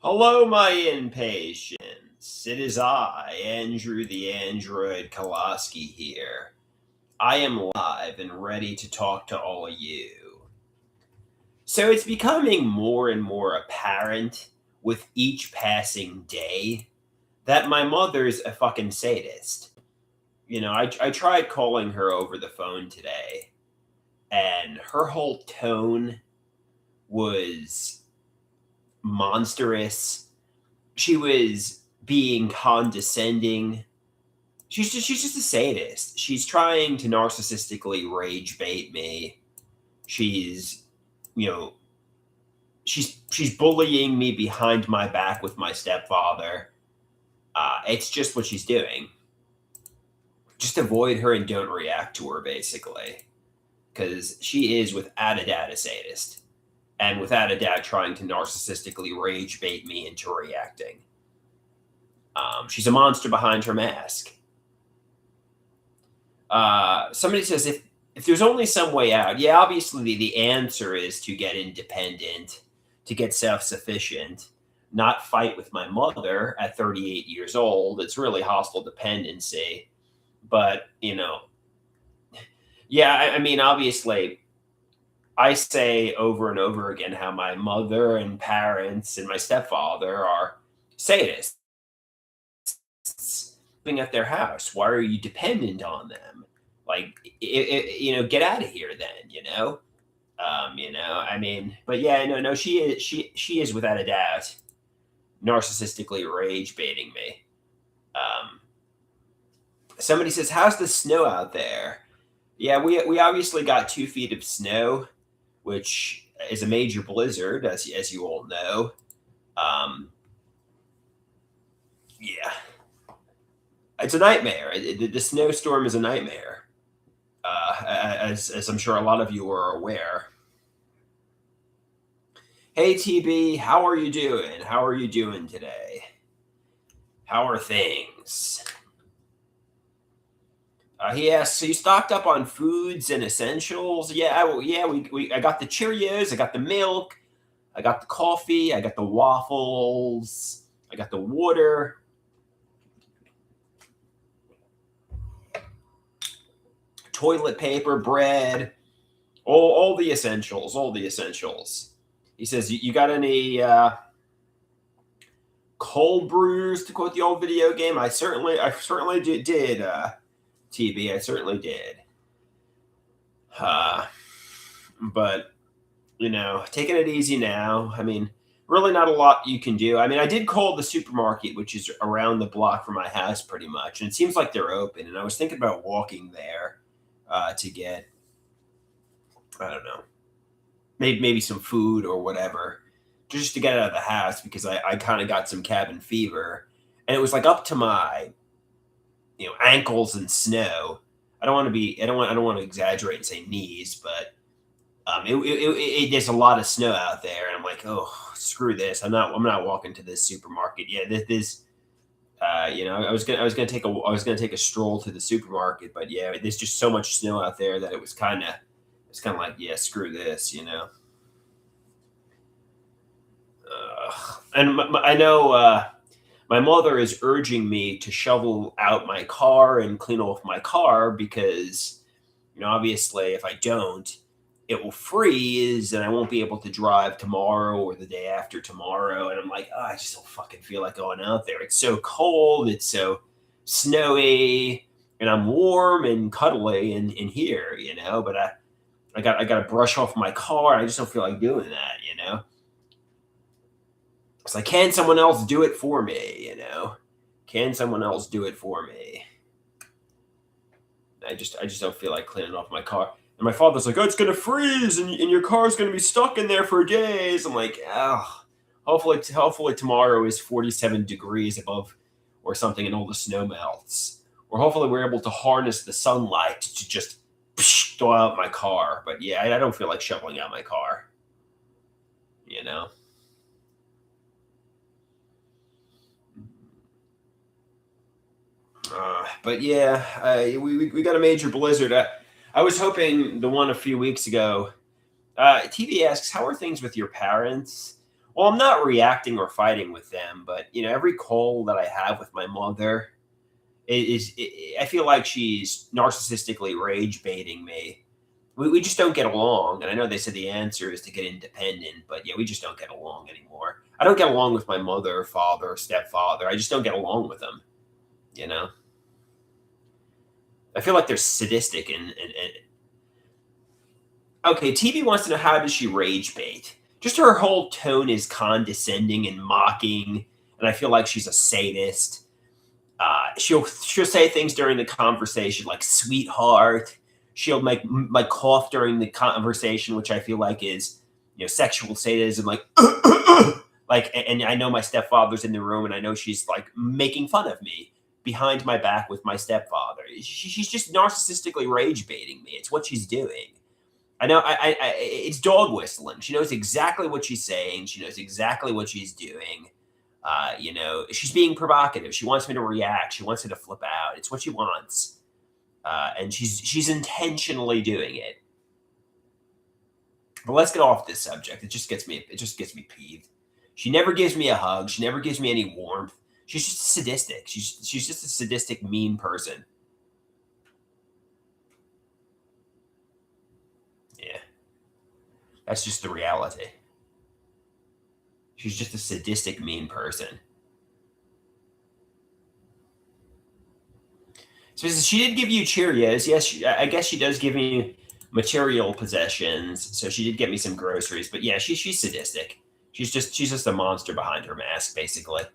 Hello, my impatience. It is I, Andrew the Android Koloski here. I am live and ready to talk to all of you. So it's becoming more and more apparent with each passing day that my mother's a fucking sadist. I tried calling her over the phone today, and her whole tone was monstrous. She was being condescending. She's just a sadist. She's trying to narcissistically rage bait me. She's you know she's bullying me behind my back with my stepfather. It's just what she's doing. Just avoid her and don't react to her, basically, because she is without a doubt a sadist, and without a doubt trying to narcissistically rage bait me into reacting. She's a monster behind her mask. Somebody says if there's only some way out, yeah, obviously the answer is to get independent, to get self-sufficient, not fight with my mother at 38 years old. It's really hostile dependency. But, yeah, I mean, obviously, I say over and over again how my mother and parents and my stepfather are sadists living at their house. Why are you dependent on them? Like, get out of here then, I mean, but yeah, no, she is without a doubt narcissistically rage baiting me. Um, Somebody says, "How's the snow out there?" Yeah, we obviously got 2 feet of snow, which is a major blizzard, as you all know. Um, yeah, it's a nightmare. The snowstorm is a nightmare, as I'm sure a lot of you are aware. Hey TB, how are you doing? How are you doing today? How are things? He asks, "So you stocked up on foods and essentials?" Yeah, I got the Cheerios, I got the milk, I got the coffee, I got the waffles, I got the water, toilet paper, bread, all the essentials, all the essentials. He says, "You got any cold brews?" To quote the old video game, I certainly did. TB, I certainly did. Uh, but taking it easy now. I mean, really not a lot you can do. I mean, I did call the supermarket, which is around the block from my house pretty much, and it seems like they're open. And I was thinking about walking there to get, I don't know, maybe some food or whatever, just to get out of the house because I kind of got some cabin fever, and it was like up to my ankles in snow. I don't want to exaggerate and say knees, but there's a lot of snow out there, and I'm like, oh, screw this. I'm not walking to this supermarket. Yeah, this. I was gonna take a stroll to the supermarket, but yeah, there's just so much snow out there that it's kind of like, yeah, screw this. I know my mother is urging me to shovel out my car and clean off my car because, obviously, if I don't, it will freeze and I won't be able to drive tomorrow or the day after tomorrow. And I'm like, oh, I just don't fucking feel like going out there. It's so cold. It's so snowy, and I'm warm and cuddly in here. But I got to brush off my car. I just don't feel like doing that. It's like, can someone else do it for me? Can someone else do it for me? I just don't feel like cleaning off my car. And my father's like, "Oh, it's gonna freeze, and your car's gonna be stuck in there for days." I'm like, oh, hopefully tomorrow is 47 degrees above or something, and all the snow melts. Or hopefully we're able to harness the sunlight to just thaw out my car. But yeah, I don't feel like shoveling out my car. You know. But yeah, we got a major blizzard. I was hoping the one a few weeks ago. TV asks, "How are things with your parents?" Well, I'm not reacting or fighting with them, but every call that I have with my mother I feel like she's narcissistically rage baiting me. We just don't get along, and I know they said the answer is to get independent, but yeah, we just don't get along anymore. I don't get along with my mother, father, stepfather. I just don't get along with them. You know, I feel like they're sadistic and okay. TV wants to know, how does she rage bait? Just her whole tone is condescending and mocking, and I feel like she's a sadist. She'll say things during the conversation like "sweetheart." She'll like cough during the conversation, which I feel like is sexual sadism. Like like, and I know my stepfather's in the room, and I know she's like making fun of me behind my back with my stepfather. She's just narcissistically rage baiting me. It's what she's doing. I know. It's dog whistling. She knows exactly what she's saying. She knows exactly what she's doing. She's being provocative. She wants me to react. She wants me to flip out. It's what she wants, and she's intentionally doing it. But let's get off this subject. It just gets me peeved. She never gives me a hug. She never gives me any warmth. She's just sadistic. She's just a sadistic, mean person. Yeah, that's just the reality. She's just a sadistic, mean person. So she did give you Cheerios. Yes, I guess she does give me material possessions. So she did get me some groceries. But yeah, she's sadistic. She's just a monster behind her mask, basically.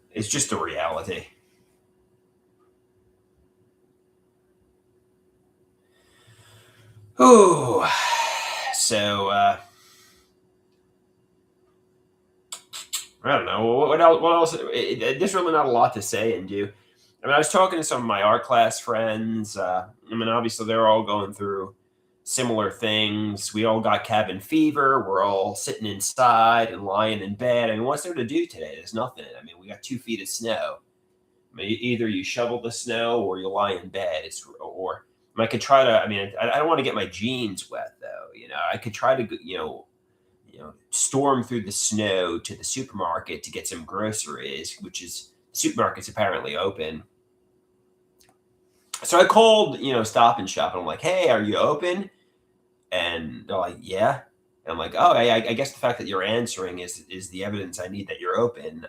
It's just the reality. Oh, so I don't know what else. What else? There's really not a lot to say and do. I mean, I was talking to some of my art class friends. I mean, obviously they're all going through similar things. We all got cabin fever. We're all sitting inside and lying in bed. I mean, what's there to do today? There's nothing. I mean, we got 2 feet of snow. I mean, either you shovel the snow or you lie in bed. I could try to. I mean, I don't want to get my jeans wet though. I could try to storm through the snow to the supermarket to get some groceries, which is supermarket's apparently open. So I called, Stop and Shop, and I'm like, "Hey, are you open?" And they're like, "Yeah." And I'm like, "Oh, I guess the fact that you're answering is the evidence I need that you're open."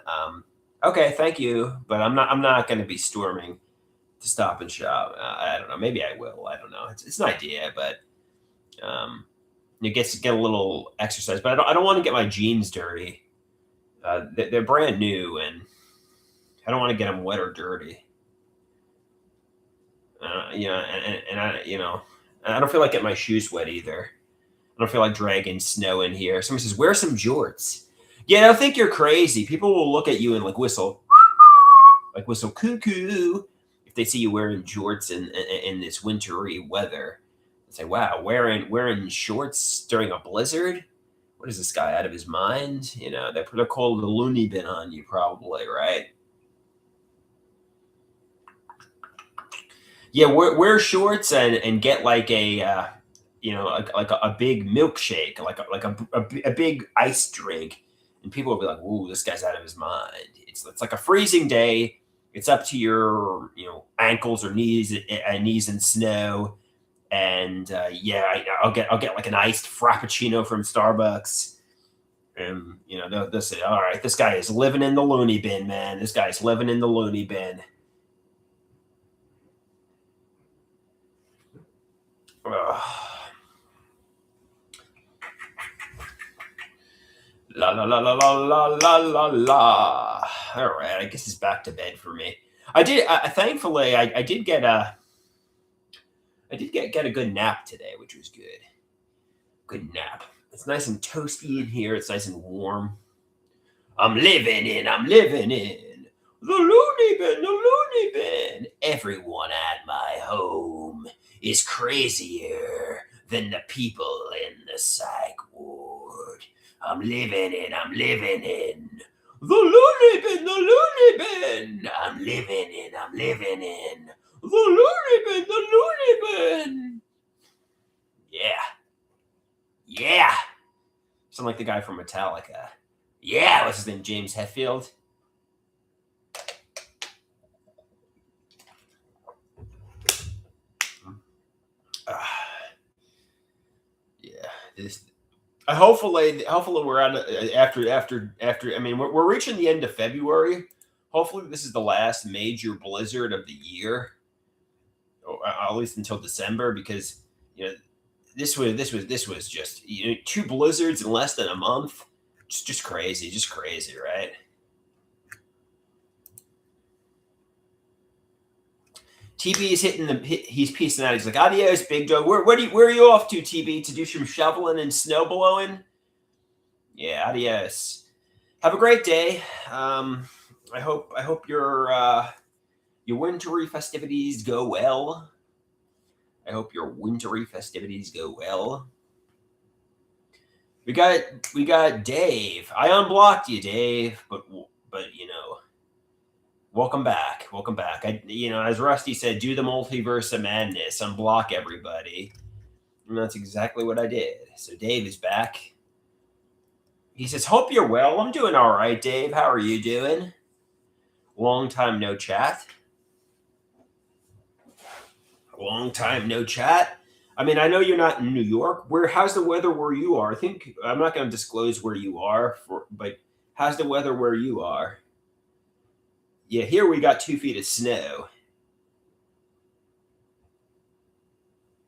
Okay, thank you, but I'm not going to be storming to Stop and Shop. I don't know. Maybe I will. I don't know. It's an idea, but you get a little exercise. But I don't want to get my jeans dirty. They're brand new, and I don't want to get them wet or dirty. I don't feel like getting my shoes wet either. I don't feel like dragging snow in here. Someone says, "Wear some jorts." Yeah, they'll think you're crazy. People will look at you and like whistle cuckoo, if they see you wearing jorts in this wintry weather. They say, "Wow, wearing shorts during a blizzard? What is this guy, out of his mind?" They're called the loony bin on you, probably, right? Yeah, wear shorts and get like a big milkshake, like a big ice drink, and people will be like, "Ooh, this guy's out of his mind." It's like a freezing day. It's up to your ankles or knees in snow, and yeah, I'll get like an iced frappuccino from Starbucks, and they'll say, "All right, this guy is living in the loony bin, man. This guy's living in the loony bin." Ugh. La la la la la la la la la. All right, I guess it's back to bed for me. Thankfully, I did get a good nap today, which was good. Good nap. It's nice and toasty in here. It's nice and warm. I'm living in the loony bin, the loony bin. Everyone at my home is crazier than the people in the psych ward. I'm living in the loony bin, the loony bin. I'm living in the loony bin, the loony bin. Sound like the guy from Metallica. Yeah, what's his name? James Hetfield. Yeah, this. Hopefully we're on after. I mean, we're reaching the end of February. Hopefully, this is the last major blizzard of the year, or at least until December, because you know this was just 2 blizzards in less than a month. Just crazy, right? TB is he's piecing out. He's like, adios, Big Joe. Where are you off to, TB? To do some shoveling and snow blowing? Yeah, adios. Have a great day. I hope your wintry festivities go well. I hope your wintry festivities go well. We got Dave. I unblocked you, Dave, but welcome back. Welcome back. As Rusty said, do the multiverse of madness, unblock everybody. And that's exactly what I did. So Dave is back. He says, hope you're well. I'm doing all right, Dave. How are you doing? Long time no chat. I mean, I know you're not in New York. How's the weather where you are? I think I'm not going to disclose where you are, but how's the weather where you are? Yeah, here we got 2 feet of snow.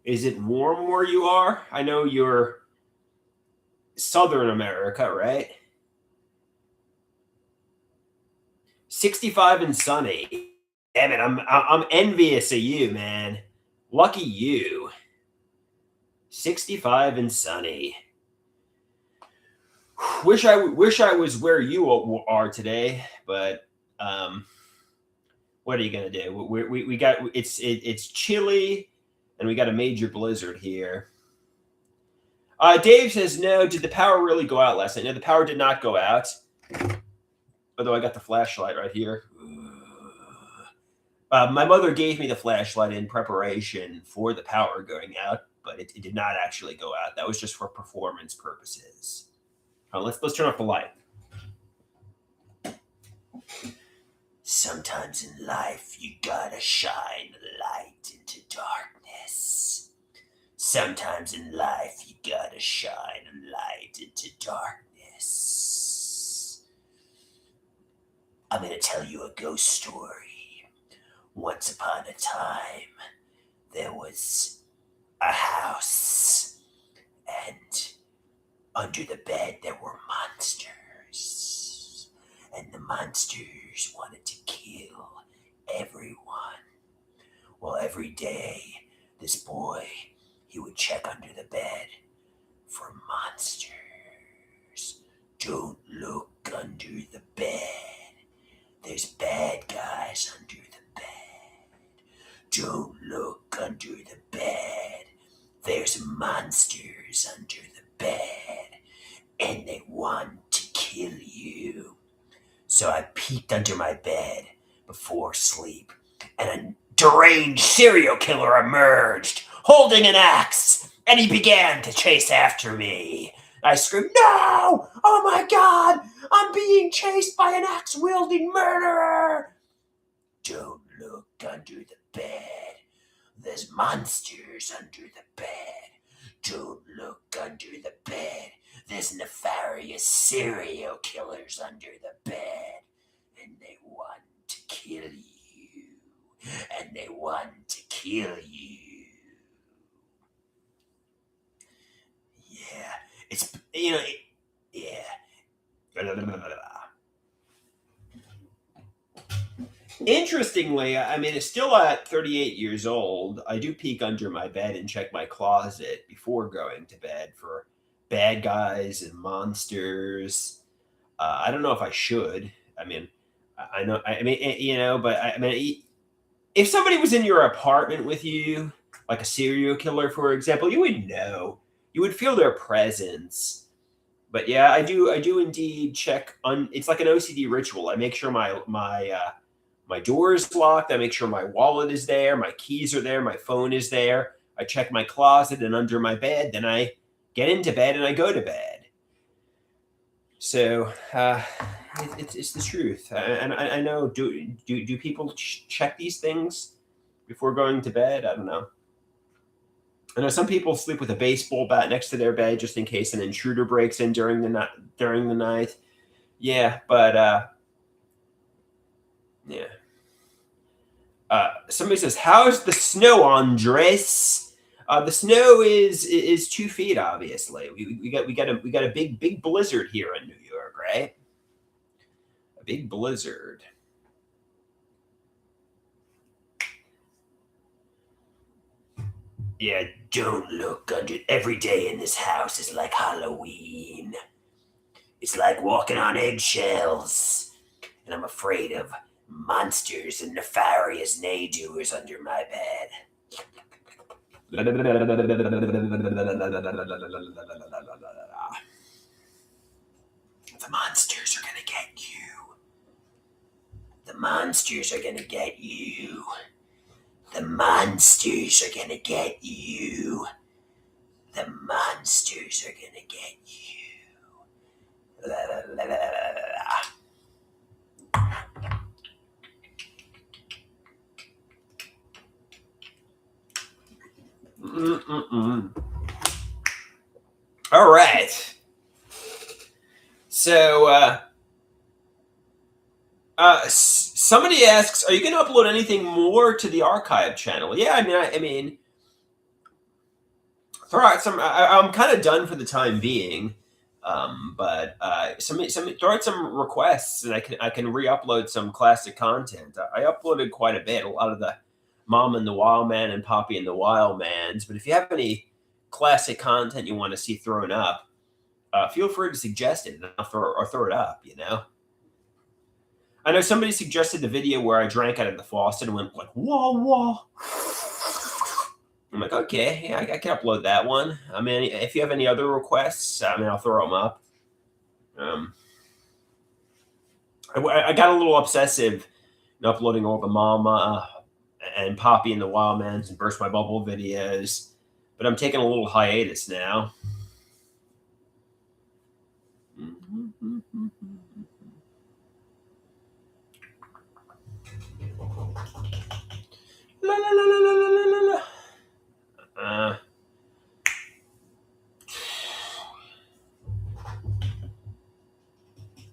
Is it warm where you are? I know you're Southern America, right? 65 and sunny. Damn it, I'm envious of you, man. Lucky you. 65 and sunny. Wish I was where you are today, but what are you gonna do? We got it's chilly, and we got a major blizzard here. Dave says no. Did the power really go out last night? No, the power did not go out. Although I got the flashlight right here. My mother gave me the flashlight in preparation for the power going out, but it did not actually go out. That was just for performance purposes. Let's turn off the light. Sometimes in life, you gotta shine light into darkness. Sometimes in life, you gotta shine light into darkness. I'm gonna tell you a ghost story. Once upon a time, there was a house, and under the bed there were monsters, and the monsters wanted to kill everyone. Well, every day, this boy, he would check under the bed for monsters. Don't look under the bed. There's bad guys under the bed. Don't look under the bed. There's monsters under the bed, and they want to kill you. So I peeked under my bed before sleep, and a deranged serial killer emerged, holding an axe, and he began to chase after me. I screamed, no! Oh my God! I'm being chased by an axe-wielding murderer! Don't look under the bed. There's monsters under the bed. Don't look under the bed. There's nefarious serial killers under the bed. And they want to kill you. And they want to kill you. Yeah. It's, yeah. Interestingly, I mean, it's still at 38 years old. I do peek under my bed and check my closet before going to bed for bad guys and monsters. I don't know if I should. I mean, I know. I mean, but I mean, if somebody was in your apartment with you, like a serial killer, for example, you would know. You would feel their presence. But yeah, I do indeed check on. It's like an OCD ritual. I make sure my door is locked. I make sure my wallet is there. My keys are there. My phone is there. I check my closet and under my bed. Then I get into bed and I go to bed. So it's the truth, and I know. Do people check these things before going to bed? I don't know. I know some people sleep with a baseball bat next to their bed just in case an intruder breaks in during the night. Yeah, but yeah. Somebody says, "How's the snow, Andres?" The snow is 2 feet. Obviously, we got a big blizzard here in New York, right? A big blizzard. Yeah, don't look under. Every day in this house is like Halloween. It's like walking on eggshells, and I'm afraid of monsters and nefarious nay-doers under my bed. The monsters are gonna get you. The monsters are gonna get you. The monsters are gonna get you. The monsters are gonna get you. All right. So, somebody asks, "Are you going to upload anything more to the archive channel?" Yeah, I mean, throw out some. I'm kind of done for the time being, but some throw out some requests, and I can re-upload some classic content. I uploaded quite a bit, a lot of the Mom and the Wild Man and Poppy and the Wild Mans. But if you have any classic content you want to see thrown up, feel free to suggest it, and I'll throw it up. I know somebody suggested the video where I drank out of the faucet and went like, whoa, whoa. I'm like, okay, yeah, I can upload that one. I mean, if you have any other requests, I'll throw them up. I got a little obsessive in uploading all the Mama and Poppy and the Wild Mans and Burst My Bubble videos, but I'm taking a little hiatus now. La la la la la la la la.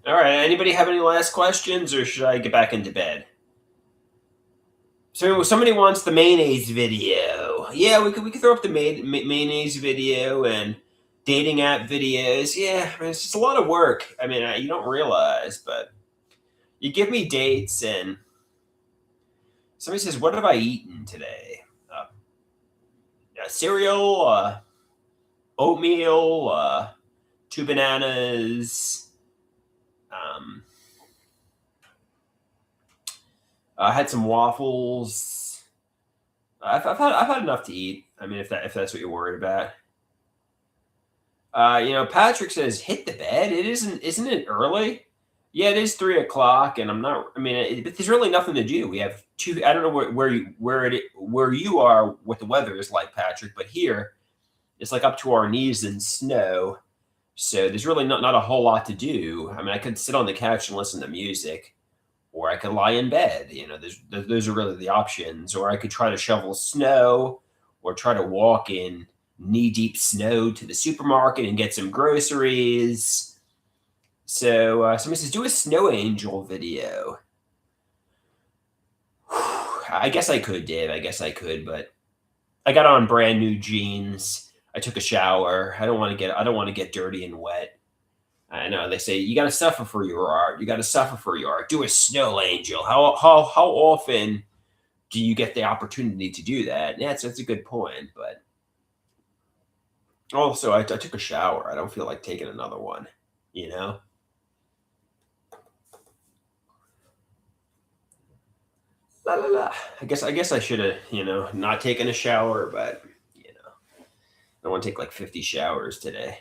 All right. Anybody have any last questions, or should I get back into bed? So somebody wants the mayonnaise video. Yeah, we could throw up the mayonnaise video and dating app videos. Yeah, I mean, it's just a lot of work. I mean, you don't realize, but you give me dates, and somebody says, "What have I eaten today?" Cereal, oatmeal, 2 bananas. I had some waffles. I've had enough to eat. I mean, if that's what you're worried about. Patrick says, "Hit the bed." Isn't it early? Yeah, it is 3 o'clock, and I'm not. I mean, but there's really nothing to do. We have two. I don't know where you are, what the weather is like, Patrick, but here it's like up to our knees in snow. So there's really not a whole lot to do. I mean, I could sit on the couch and listen to music, or I could lie in bed. Those are really the options. Or I could try to shovel snow, or try to walk in knee-deep snow to the supermarket and get some groceries. So somebody says, "Do a snow angel video." I guess I could, Dave. I guess I could, but I got on brand new jeans. I took a shower. I don't want to get dirty and wet. I know they say you got to suffer for your art. You got to suffer for your art. Do a snow angel. How often do you get the opportunity to do that? Yeah, that's a good point. But also, I took a shower. I don't feel like taking another one. La la la. I guess I should have not taken a shower, but I want to take like 50 showers today.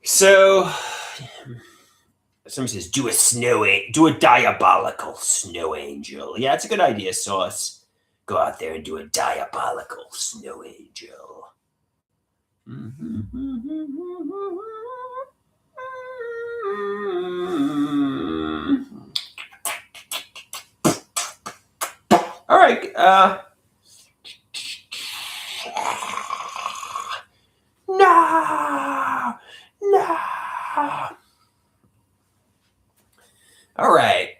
So somebody says, do a diabolical snow angel. Yeah, it's a good idea, Sauce. Go out there and do a diabolical snow angel. All right. No, no. All right.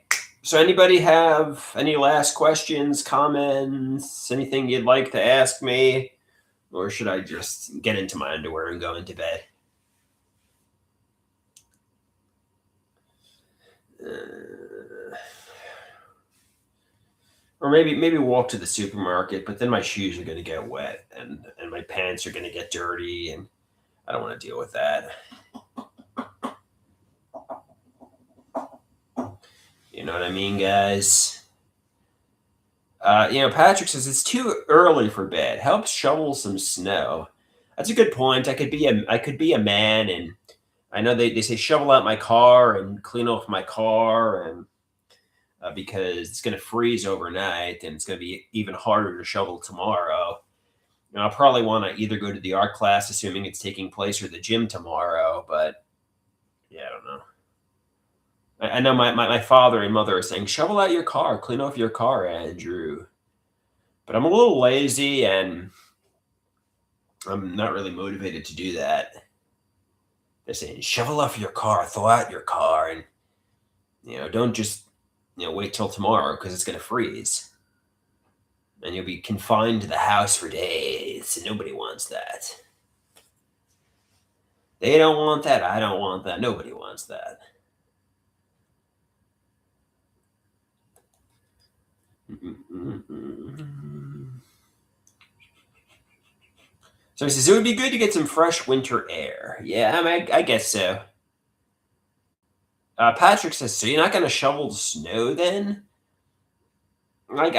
So, anybody have any last questions, comments, anything you'd like to ask me? Or should I just get into my underwear and go into bed? Or maybe walk to the supermarket, but then my shoes are going to get wet and my pants are going to get dirty, and I don't want to deal with that. You know what I mean, guys? Patrick says it's too early for bed. Help shovel some snow. That's a good point. I could be a man, and I know they say shovel out my car and clean off my car, and because it's going to freeze overnight, and it's going to be even harder to shovel tomorrow. And I'll probably want to either go to the art class, assuming it's taking place, or the gym tomorrow. But yeah, I don't know. I know my father and mother are saying, shovel out your car, clean off your car, Andrew. But I'm a little lazy and I'm not really motivated to do that. They're saying, shovel off your car, thaw out your car, and don't just wait till tomorrow because it's gonna freeze. And you'll be confined to the house for days. And nobody wants that. They don't want that. I don't want that. Nobody wants that. So he says it would be good to get some fresh winter air. Yeah, I guess so. Patrick says, so you're not going to shovel the snow then? Like,